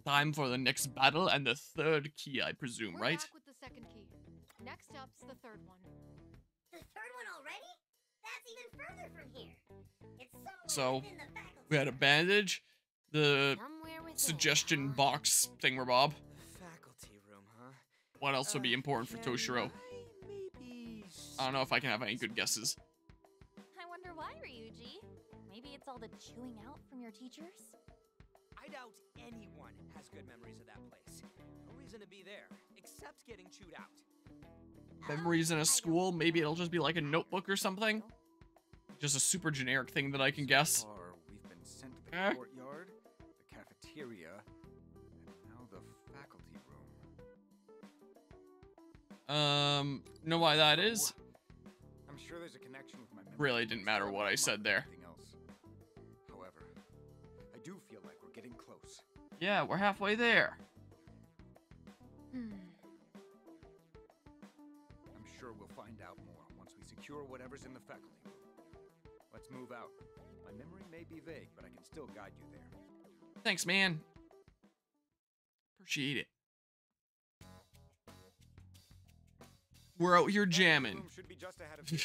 Time for the next battle and the third key, I presume, right? Back with the second key. Next up's the third one. The third one already? That's even further from here. It's So, within the faculty. we had a bandage, the Somewhere within, suggestion huh? box thingamabob. The faculty room, huh? What else would be important for Can Toshiro? maybe I don't know if I can have any good guesses. I wonder why, Ryuji. Maybe it's all the chewing out from your teachers? I doubt anyone has good memories of that place. No reason to be there, except getting chewed out. Memories in a school? Maybe it'll just be like a notebook or something? Just a super generic thing that I can guess. Far, we've been sent to the Eh? courtyard, the cafeteria, and now the faculty room. Know why that is? I'm sure there's a connection with my memory. Really didn't matter what I said there. Anything else. However, I do feel like we're getting close. Yeah, we're halfway there. Hmm. I'm sure we'll find out more once we secure whatever's in the faculty room. Let's move out. My memory may be vague, but I can still guide you there. Thanks, man. Appreciate it. We're out here jamming. Room should be just ahead of you.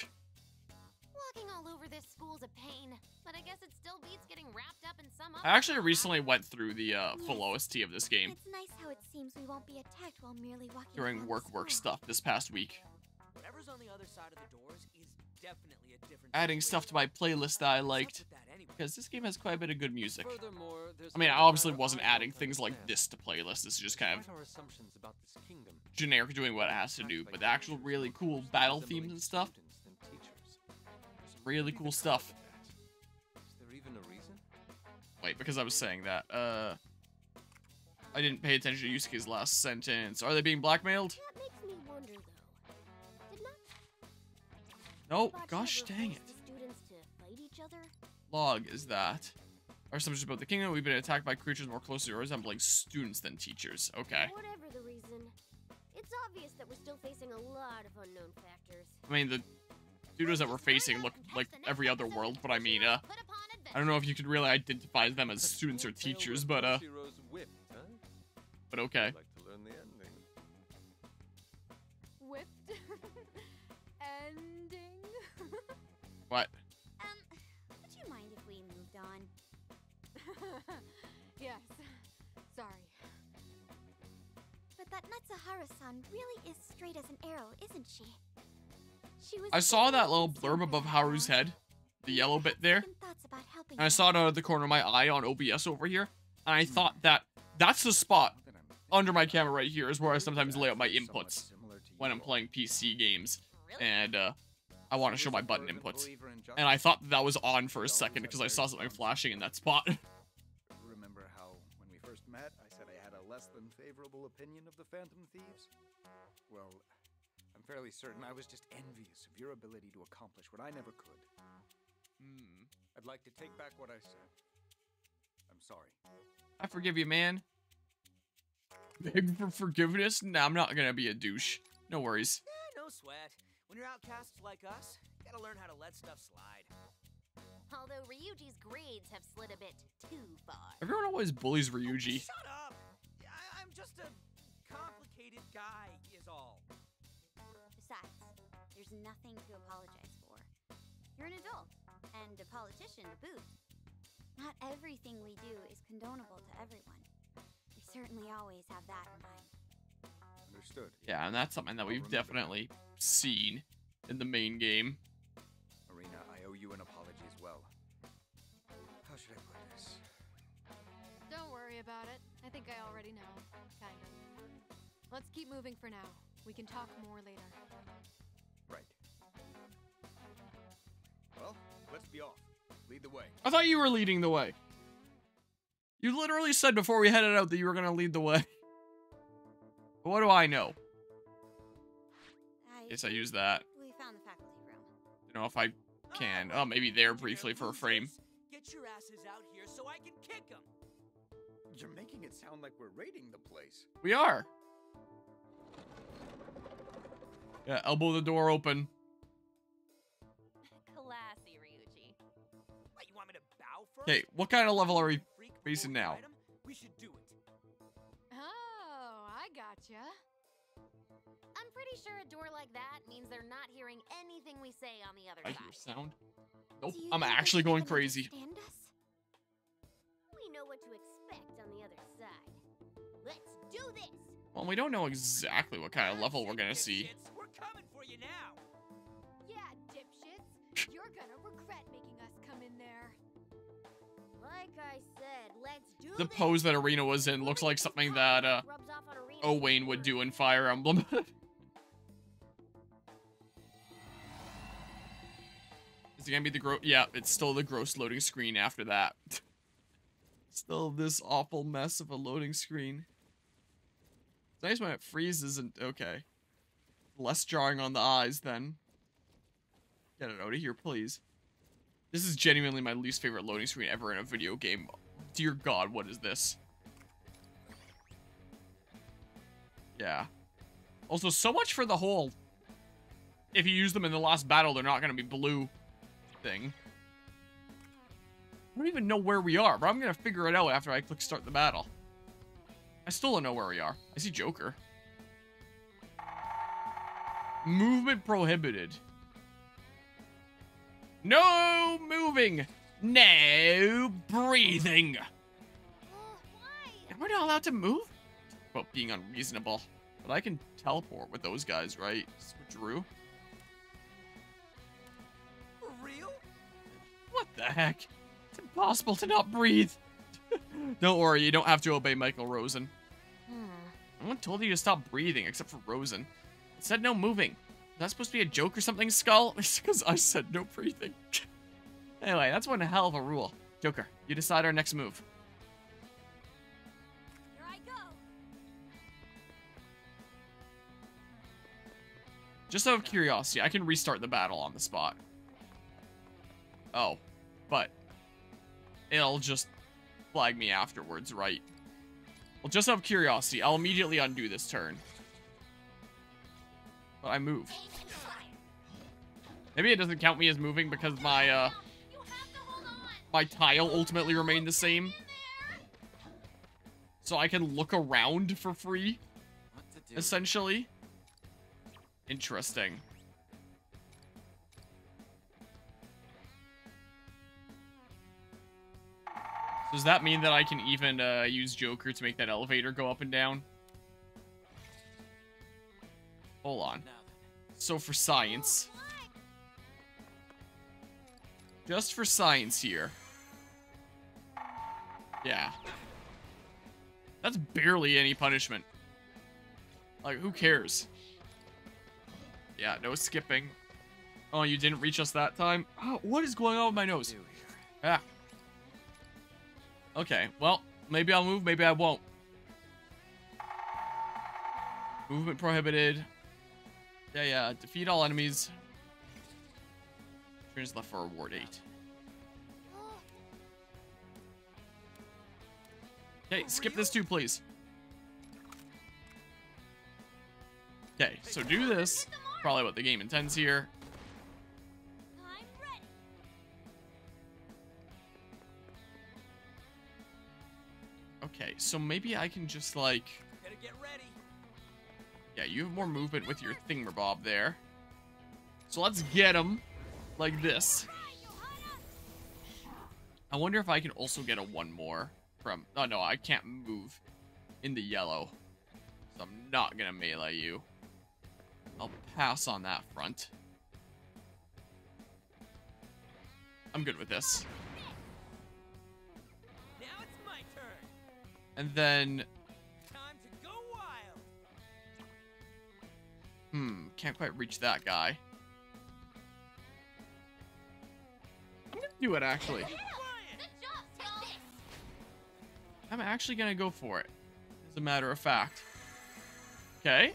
Walking all over this school's a pain, but I guess it still beats getting wrapped up in some I actually recently went through the full OST of this game It's nice how it seems we won't be attacked while merely walking during around work the school. stuff this past week. Whatever's on the other side of the doors is definitely a different Adding stuff to my playlist that I What's up liked, with that anyway? because this game has quite a bit of good music. Furthermore, there's I mean, I another obviously matter wasn't I don't adding things like understand. this to playlists. This is just kind of Despite our assumptions about this kingdom, generic doing what it has to do, but the actual really cool battle themes and stuff, students than teachers. some really cool stuff. Is there even a reason? Wait, because I was saying that, I didn't pay attention to Yusuke's last sentence. Are they being blackmailed? That makes me wonder, though. Did not No, Bocce gosh ever dang force it. the students to fight each other? Log is that. Our assumptions about the kingdom, we've been attacked by creatures more closely resembling students than teachers. Okay. Whatever the reason, it's obvious that we're still facing a lot of unknown factors. I mean, the dudos that we're facing look like every other world, but I mean, I don't know if you could really identify them as students or teachers, but, Toshiro's whipped, huh? but okay. I'd like to learn the ending. Whipped. Ending. What? Would you mind if we moved on? Yes. Sorry. But that Natsuhara-san really is straight as an arrow, isn't she? She was I saw that little so blurb above good, Haru's huh? head, the yellow bit there, Second thoughts about helping and I her. saw it out of the corner of my eye on OBS over here, and I thought that that's the spot Now that I'm under my thinking camera right here is where I sometimes lay out my somewhat inputs similar to when you I'm all. playing PC games, Really? and I want to show my button Fervent inputs. believer in And I justice. thought that was on for a second because I saw something flashing in that spot. Remember how, when we first met, I said I had a less than favorable opinion of the Phantom Thieves? Well, I'm fairly certain I was just envious of your ability to accomplish what I never could. I'd like to take back what I said. I'm sorry. I forgive you, man. Beg for forgiveness? Nah, I'm not gonna be a douche. No worries. No sweat. When you're outcasts like us, you gotta learn how to let stuff slide. Although Ryuji's grades have slid a bit too far. Everyone always bullies Ryuji. Shut up! I'm just a complicated guy, is all. Besides, there's nothing to apologize for. You're an adult, and a politician to boot. Not everything we do is condonable to everyone. We certainly always have that in mind. Understood. Yeah, and that's something that we've definitely seen in the main game. Marina, I owe you an apology as well. How should I put this? Don't worry about it. I think I already know. Kind of. Let's keep moving for now. We can talk more later. Right. Well, let's be off. Lead the way. I thought you were leading the way. You literally said before we headed out that you were gonna lead the way. But what do I know? Guess I use that. We found the faculty room. You know, if I can. Oh, maybe there briefly for a frame. Get your asses out here so I can kick them. You're making it sound like we're raiding the place. We are. Yeah, elbow the door open. Classy, Ryuji. What, you want me to bow first? Okay, what kind of level are we Freak facing before we now? fight 'em? We should do it. gotcha. I'm pretty sure a door like that means they're not hearing anything we say on the other I side. hear sound. Nope, Do you I'm think they actually can going even crazy. understand us? We know what to expect on the other side. Let's do this! Well, we don't know exactly what kind of level we're gonna see. Dipshits, we're coming for you now. Yeah, dipshits. You're gonna regret making us come in there. Like I said, let's do The this! pose that Arena was in looks like something that Rubs off on Arena's Owain would do in Fire Emblem. Is it gonna be the gross? Yeah, it's still the gross loading screen after that. Still this awful mess of a loading screen. It's nice when it freezes and okay. Less jarring on the eyes then. Get it out of here, please. This is genuinely my least favorite loading screen ever in a video game. Dear God, what is this? Yeah. Also, so much for the whole... If you use them in the last battle, they're not going to be blue thing. I don't even know where we are, but I'm going to figure it out after I click start the battle. I still don't know where we are. I see Joker. Movement prohibited. No moving. No breathing. Why? Am I not allowed to move? About being unreasonable. But I can teleport with those guys, right? Switcheroo. For real? What the heck? It's impossible to not breathe. Don't worry, you don't have to obey Michael Rosen. No one told you to stop breathing except for Rosen. It said no moving. Is that supposed to be a joke or something, Skull? It's because I said no breathing. Anyway, that's one hell of a rule. Joker, you decide our next move. Here I go! Just out of curiosity, I can restart the battle on the spot. Oh, but it'll just flag me afterwards, right? Well, just out of curiosity, I'll immediately undo this turn. But I move. Maybe it doesn't count me as moving because my You have to hold on! my tile ultimately remained the same. So I can look around for free, What to do? essentially. Interesting. Does that mean that I can even use Joker to make that elevator go up and down? Hold on. Now then. So for science. Just for science here. Yeah. That's barely any punishment. Like, who cares? Yeah, no skipping. Oh, you didn't reach us that time? Oh, what is going on with my nose? Do here. Ah. Okay, well, maybe I'll move, maybe I won't. Movement prohibited. Yeah, defeat all enemies. Turns left for reward 8. Okay, skip this too, please. Okay, so do this. Probably what the game intends here. I'm ready! Okay, so maybe I can just, like... Better get ready. Yeah, you have more movement with your thingamabob there. So let's get him like this. I wonder if I can also get a one more from... Oh, no, I can't move in the yellow. So I'm not going to melee you. I'll pass on that front. I'm good with this. Now it's my turn. And then... Time to go wild. Can't quite reach that guy. I'm gonna do it, actually. Good job, Skull! I'm actually gonna go for it, as a matter of fact. Okay.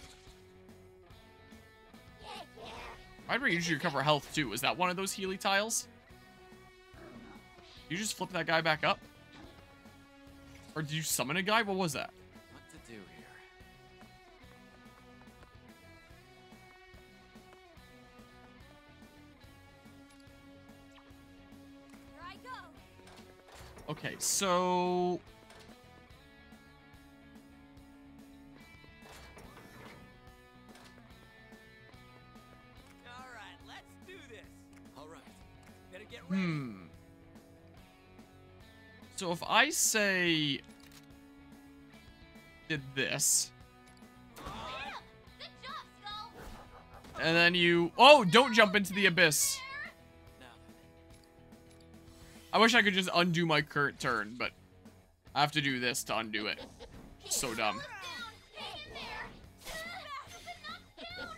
I'd usually recover health, too. Is that one of those Healy tiles? You just flip that guy back up? Or did you summon a guy? What was that? What to do here? Here I go! Okay, so... Get ready. So if I say did this, Good job, Skull. and then you don't jump into the abyss. Now I wish I could just undo my current turn, but I have to do this to undo it. So dumb. Down. Hang in there. You've been knocked down.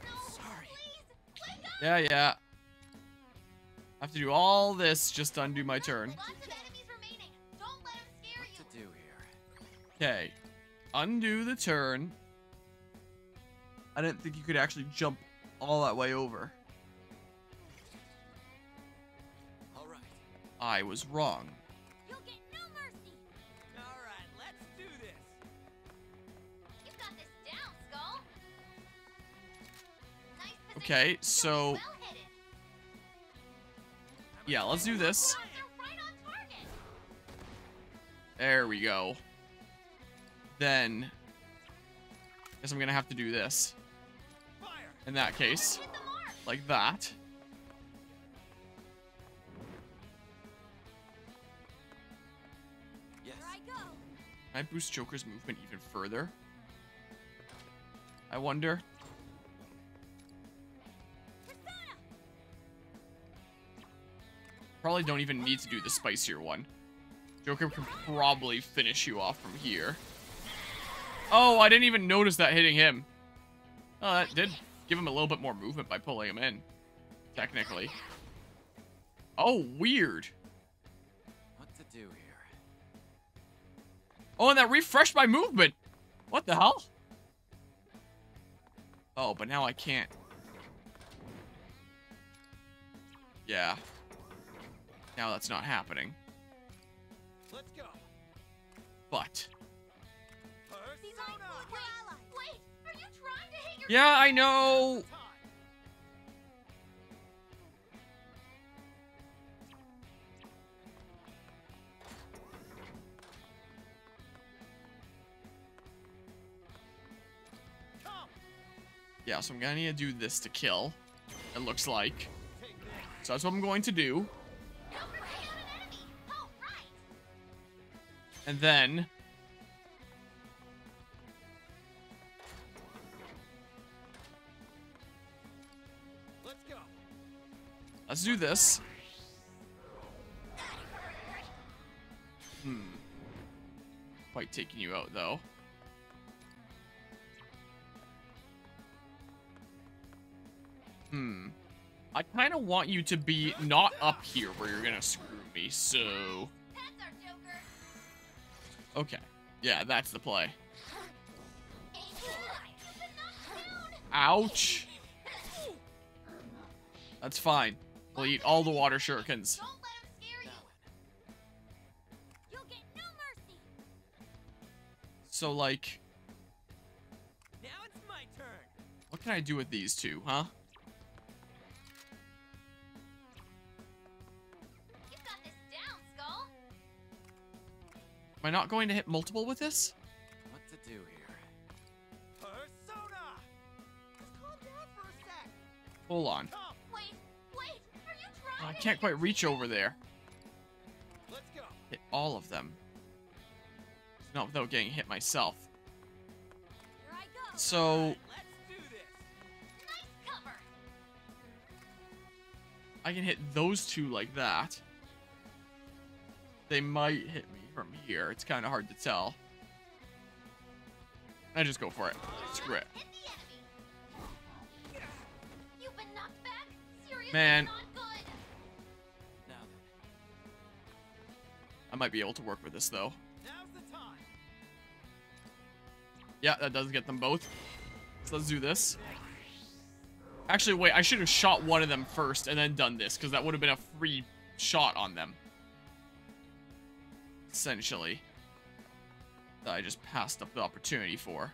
No, Sorry. please, wake up. Yeah. I have to do all this just to undo my turn. Lots of enemies remaining. Don't let them scare you. What to do here? Okay. Undo the turn. I didn't think you could actually jump all that way over. All right. I was wrong. You'll get no mercy. All right. Let's do this. You've got this down, Skull. Nice position. Okay, so Well hidden. yeah, let's do this. Shots are right on target. There we go. Then, guess I'm gonna have to do this. Fire. In that case, Hit the mark. like that. Yes. Here I go. Can I boost Joker's movement even further? I wonder. Persona. Probably don't even need to do the spicier one. Joker can probably finish you off from here. Oh, I didn't even notice that hitting him. Oh, that did give him a little bit more movement by pulling him in. Technically. Oh, weird. What to do here? Oh, and that refreshed my movement. What the hell? Oh, but now I can't. Yeah. Now that's not happening. Let's go. But. Persona. Wait, are you trying to hit your Yeah, I know. Time. Come. Yeah, so I'm gonna need to do this to kill. It looks like. Take this. So that's what I'm going to do. Don't forget an enemy. Oh, right. And then. Let's go. Let's do this. Quite taking you out, though. I kind of want you to be not up here where you're gonna screw me, so... That's our Joker. Okay. Yeah, that's the play. Aim high. You've been knocked down. Ouch! That's fine. We'll eat all the water shurikens. Don't let him scare you. You'll get no mercy. So, like, Now it's my turn. what can I do with these two, huh? You've got this down, Skull. Am I not going to hit multiple with this? What to do here? Persona. Just calm down for a sec. Hold on. Come. Wait, are you trying I to can't hit quite reach over there. Let's go. Hit all of them. Not without getting hit myself. Here I go. So, Let's do this. Nice cover. I can hit those two like that. They might hit me from here. It's kind of hard to tell. I just go for it. Screw it. Hit the enemy. You've been knocked back. Seriously Man. not good. Now then. I might be able to work with this, though. Now's the time. Yeah, that does get them both. So let's do this. Actually, wait. I should have shot one of them first and then done this, because that would have been a free shot on them. Essentially. That I just passed up the opportunity for.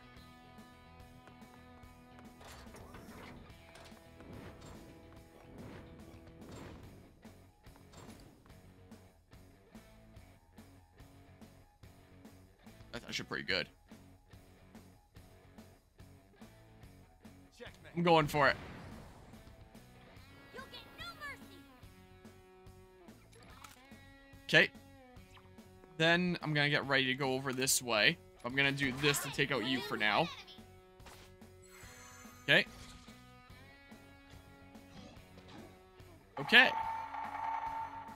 That's actually pretty good. Checkmate. I'm going for it. Okay. Then I'm gonna get ready to go over this way. I'm gonna do this to take out you for now. Okay. Okay.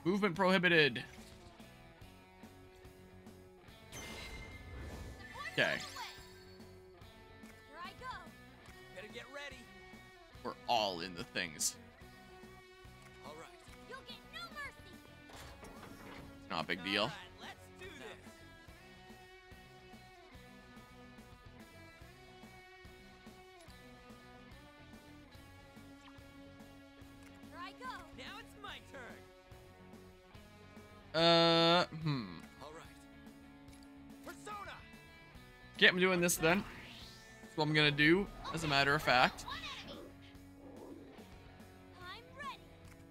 Movement prohibited. Okay. Here I go. Better get ready. We're all in the things. All right. You'll get no mercy. Not a big deal. All right, let's do this. Here I go. Now it's my turn. All right. Persona. Okay, I'm doing this then. That's what I'm gonna do, as a matter of fact. I'm ready.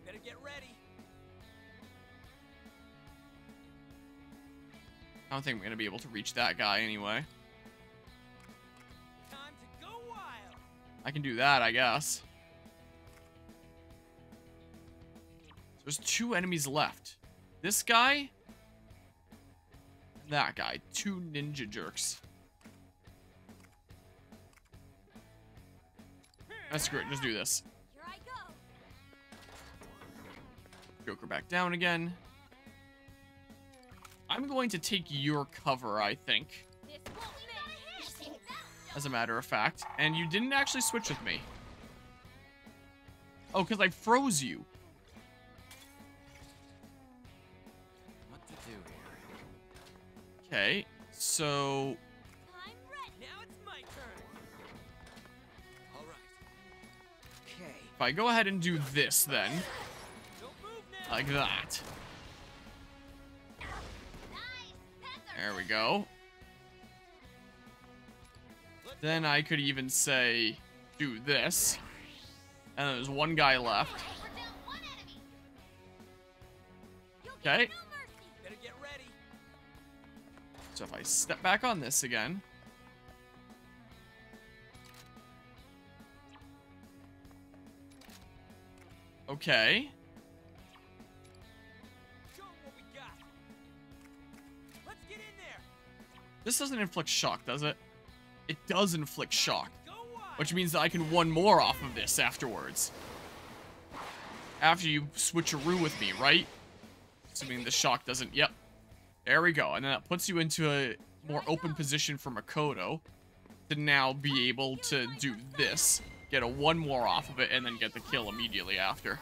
Better get ready. I don't think I'm gonna be able to reach that guy anyway. Time to go wild. I can do that, I guess. There's 2 enemies left. This guy, and that guy. 2 ninja jerks. That's great. Just do this. Here I go. Joker back down again. I'm going to take your cover, I think, This won't miss. as a matter of fact. And you didn't actually switch with me. Oh, because I froze you. What to do here? Okay, so I'm ready. Now it's my turn. All right. Okay. if I go ahead and do this then, Don't move now. like that. There we go. Then I could even say, do this. And there's 1 guy left. Okay. No mercy. Better get ready. So if I step back on this again. Okay. Show 'em what we got. Let's get in there. This doesn't inflict shock, does it? It does inflict shock. Go wild. Which means that I can 1 more off of this afterwards. After you switcheroo with me, right? Assuming the shock doesn't... Yep. There we go. And then that puts you into a more open position for Makoto to now be able to do this. Get a 1 more off of it and then get the kill immediately after.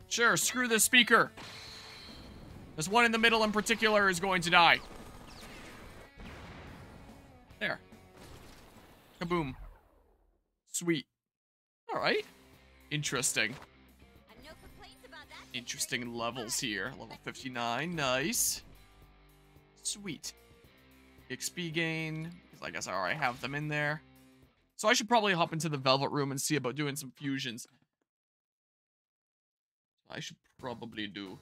Sure, screw this speaker. This one in the middle in particular is going to die. There. Kaboom. Sweet. Alright. Interesting. I've no complaints about that. Interesting levels here. Level 59. Nice. Sweet. XP gain. 'Cause I guess I already have them in there. So I should probably hop into the Velvet Room and see about doing some fusions. I should probably do.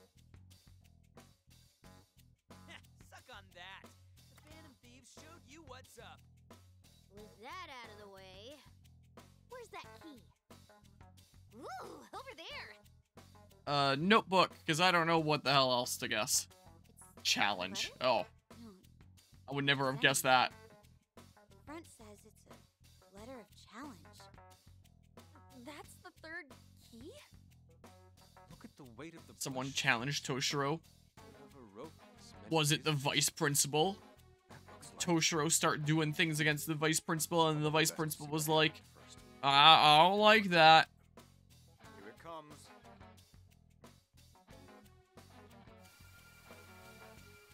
Suck on that. The Phantom Thieves showed you what's up. With that out of the way, where's that key? Ooh, over there. Notebook, because I don't know what the hell else to guess. It's Challenge. a letter? Oh, No, I would never have guessed that. front says it's a letter of challenge. That's the 3rd key? Look at the weight of the Someone brush. challenged Toshiro. Whoever wrote this meant Was to it the use vice principal? That looks like Toshiro start doing things against the vice principal, and the vice best to principal see was what like, happened first. I don't like that. Here it comes.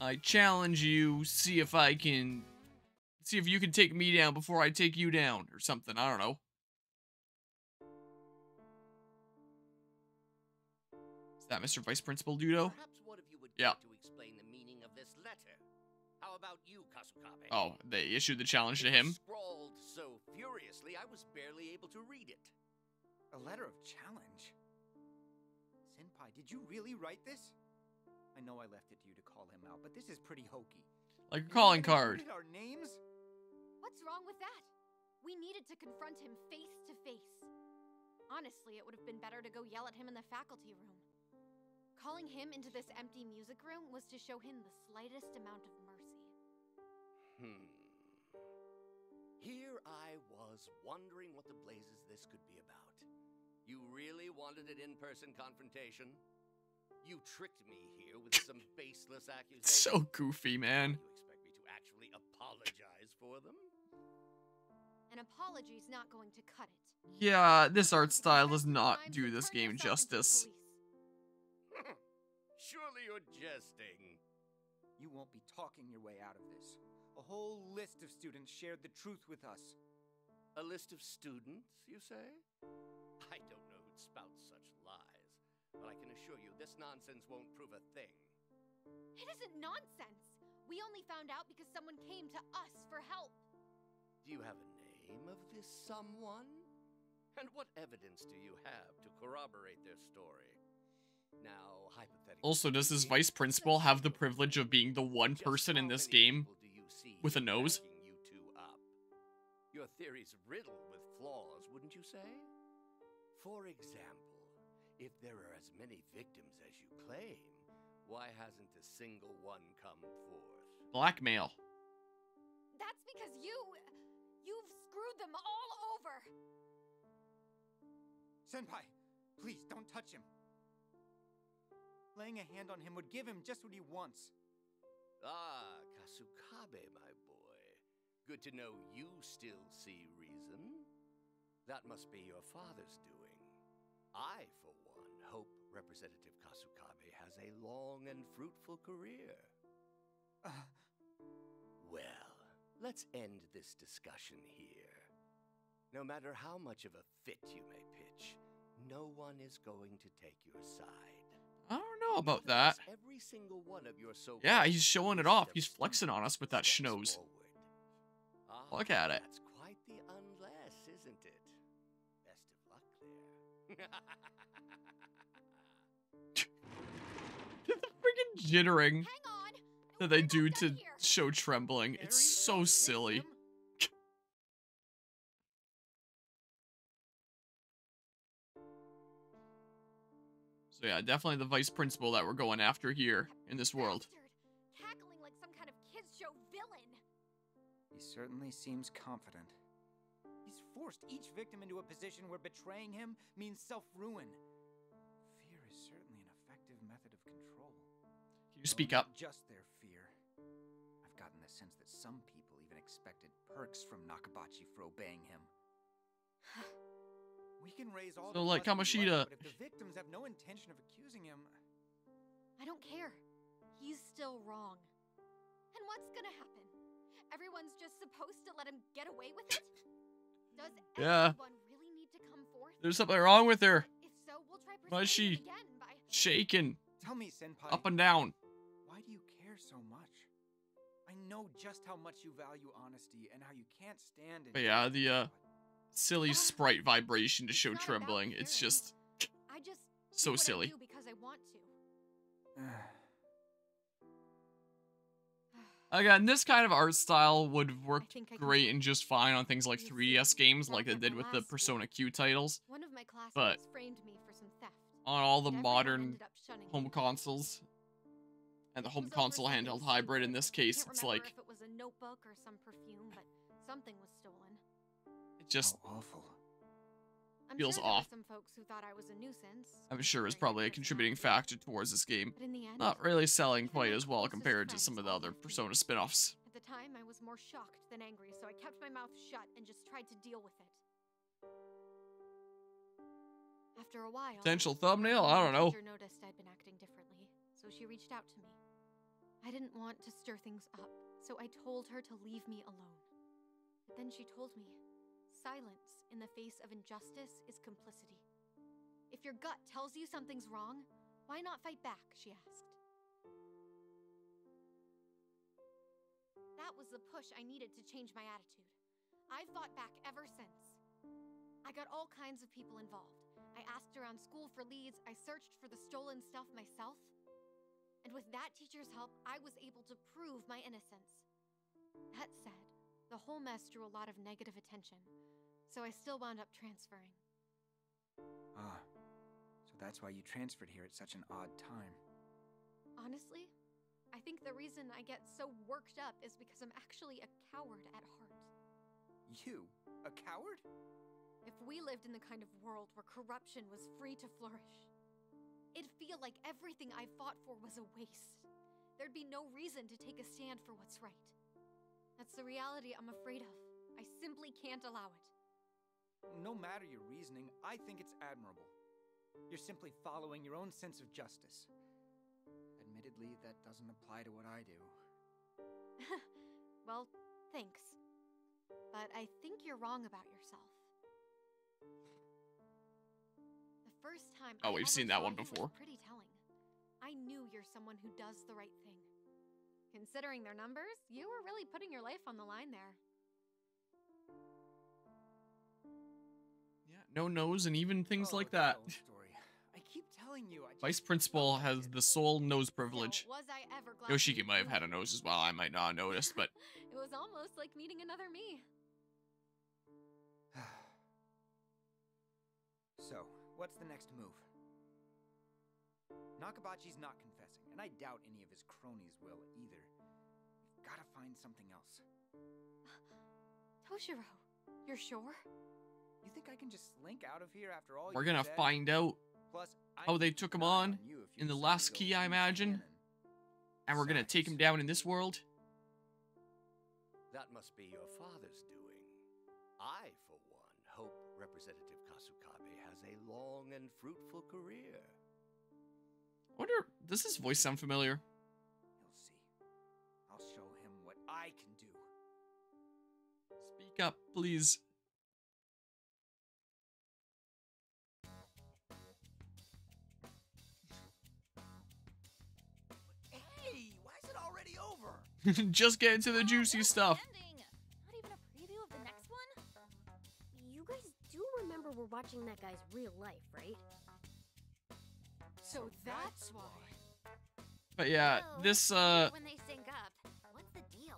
I challenge you, see if you can take me down before I take you down, or something, I don't know. Is that Mr. Vice Principal Dudo? Perhaps one of you would Yeah. care to explain the meaning of this letter. How about you, Kasukabe? Oh, they issued the challenge to him? It was scrawled so furiously I was barely able to read it. A letter of challenge. Senpai, did you really write this? I know I left it to you to call him out, but this is pretty hokey. Like a You calling even card. included our names? What's wrong with that? We needed to confront him face to face. Honestly, it would have been better to go yell at him in the faculty room. Calling him into this empty music room was to show him the slightest amount of mercy. Here I was wondering what the blazes this could be about. You really wanted an in-person confrontation? You tricked me here with some baseless accusations. So goofy, man. You expect me to actually apologize for them? An apology's not going to cut it. Yeah, this art style does not do this game justice. Surely you're jesting. You won't be talking your way out of this. A whole list of students shared the truth with us. A list of students, you say? I don't know who'd spout such lies, but I can assure you this nonsense won't prove a thing. It isn't nonsense. We only found out because someone came to us for help. Do you have a name of this someone? And what evidence do you have to corroborate their story? Now, hypothetically... Also, does this vice principal have the privilege of being the one person in this game with a nose? You two up? Your theory's riddled with flaws, wouldn't you say? For example, if there are as many victims as you claim, why hasn't a single one come forth? Blackmail. That's because you've screwed them all over. Senpai, please don't touch him. Laying a hand on him would give him just what he wants. Ah, Kasukabe, my boy. Good to know you still see reason. That must be your father's doing. I, for one, hope Representative Kasukabe has a long and fruitful career. Well, let's end this discussion here. No matter how much of a fit you may pitch, no one is going to take your side. I don't know about that. Every single one of your Yeah, he's showing it off. He's flexing on us with that schnoz. Look at it. That's quite the unless, isn't it? Best of luck there. The freaking jittering Hang on. that they We're do not to done here. show trembling. It's so silly. So yeah, definitely the vice principal that we're going after here in this world. Bastard, cackling like some kind of kids show villain. He certainly seems confident. He's forced each victim into a position where betraying him means self-ruin. Fear is certainly an effective method of control. Can you speak up? Not just their fear. I've gotten the sense that some people even expected perks from Nakabachi for obeying him. We can raise all So, the like, fuss we Kamoshida- like, but if the victims have no intention of accusing him... I don't care. He's still wrong. And what's gonna happen? Everyone's just supposed to let him get away with it? Does Yeah. everyone really need to come forth? There's something wrong with her. If so, we'll try Why is persuading she him again by... shaking Tell me, Senpai, up and down? why do you care so much? I know just how much you value honesty and how you can't stand it. But yeah, the silly sprite vibration to show It's not about trembling. It's caring. just I just so do what I silly. do because I want to. Again, this kind of art style would work I think I can great tell. and just fine on things like You see, 3DS games like they back at did my with the last school, Persona Q titles. One of my classmates But framed me for some theft. on all the and everyone modern ended up shunning home me. consoles and the It home was over console something handheld hybrid, in stupid. this I case, can't it's remember like, if it was a notebook or some perfume, but something was stolen. it just How awful. I'm feels sure off. there were some folks who thought I was a nuisance. I'm sure is considering my probably a contributing personality. factor towards this game. But in the end, Not really selling even quite my as well closest compared to friends some of the all other left me. Persona spin-offs. At the time, I was more shocked than angry, so I kept my mouth shut and just tried to deal with it. After a while, Potential thumbnail? I don't know. my teacher noticed I'd been acting differently, so she reached out to me. I didn't want to stir things up, so I told her to leave me alone. But then she told me, silence in the face of injustice is complicity. If your gut tells you something's wrong, why not fight back, she asked. That was the push I needed to change my attitude. I've fought back ever since. I got all kinds of people involved. I asked around school for leads, I searched for the stolen stuff myself. And with that teacher's help, I was able to prove my innocence. That said, the whole mess drew a lot of negative attention, so I still wound up transferring. that's why you transferred here at such an odd time. Honestly, I think the reason I get so worked up is because I'm actually a coward at heart. You? A coward? If we lived in the kind of world where corruption was free to flourish, it'd feel like everything I fought for was a waste. There'd be no reason to take a stand for what's right. That's the reality I'm afraid of. I simply can't allow it. No matter your reasoning, I think it's admirable. You're simply following your own sense of justice. Admittedly, that doesn't apply to what I do. Well, thanks. But I think you're wrong about yourself. The first time Oh, we've seen that one before. Was pretty telling. I knew you're someone who does the right thing. Considering their numbers, you were really putting your life on the line there. Yeah, no nose and even things like that. Story. I keep telling you, Vice principal has the sole nose privilege. Was I ever glad Yoshiki might have had a nose as well. I might not have noticed, but it was almost like meeting another me. So, what's the next move? Nakabachi's not confessing, and I doubt any of his cronies will either. We've gotta find something else. Toshiro, you're sure? You think I can just slink out of here after all we're you gonna said? find out Plus, how they took him on in the last key, I imagine. And we're gonna take him down in this world. That must be your father's doing. I, for one, hope Representative Kasukabe has a long and fruitful career. I wonder, does his voice sound familiar? He'll see. I'll show him what I can do. Speak up, please. Hey, why is it already over? Just get into the juicy stuff. Not even a preview of the next one? You guys do remember we're watching that guy's real life, right? So that's why. But yeah, So, this when they sync up, what's the deal?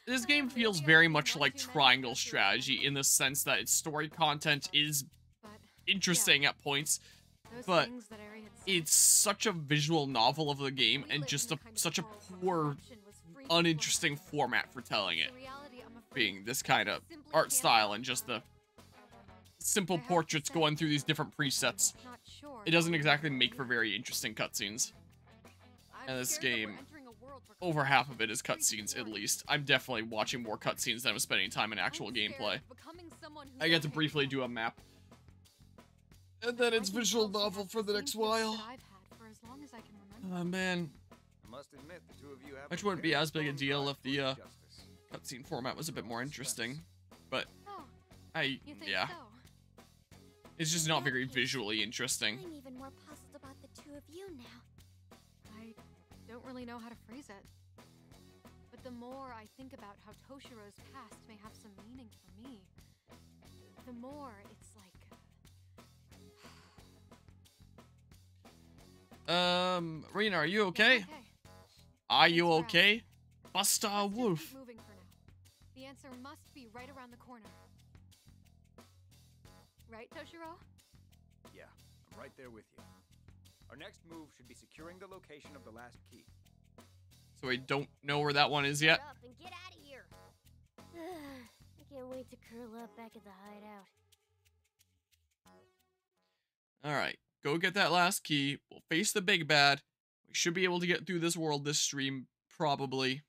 this game feels very much like Triangle Strategy in the sense that its story content is But interesting at points, those but things that Ari had said, it's such a visual novel of the game we and live just in a the kind of such a world where poor, corruption was free to uninteresting flourish. format for telling it, The reality, I'm afraid, being this kind of simply art can't style allow and just it. the simple I have to portraits say, going through these different presets. not sure It doesn't how exactly to make for do very interesting cutscenes. I'm And this scared that we're game, entering a world where over corruption half of it is free to cutscenes, at flourish. least. I'm definitely watching more cutscenes than I'm spending time in actual I'm scared gameplay. of becoming someone who's I get to okay briefly with do a map. And then I it's can visual tell she novel has for the same next feelings while. that I've had for as long as I can remember. Oh man, I must admit, the two of you have which a wouldn't be very as big a strong deal drive if the towards justice. cutscene format was a bit more interesting. But Oh, I, you think yeah, so? it's just In not that very case, visually interesting. I'm even more puzzled about the two of you now. I don't really know how to phrase it. But the more I think about how Toshiro's past may have some meaning for me, the more it's like... Rena, are you Yeah, okay? Are you Thanks for okay? Buster Let's just Wolf. keep moving for now. The answer must be right around the corner. Right, Toshiro? Yeah, I'm right there with you. Our next move should be securing the location of the last key. So we don't know where that one is yet. Shut up and get out of here. I can't wait to curl up back at the hideout. Alright, go get that last key. We'll face the big bad. We should be able to get through this world this stream, probably.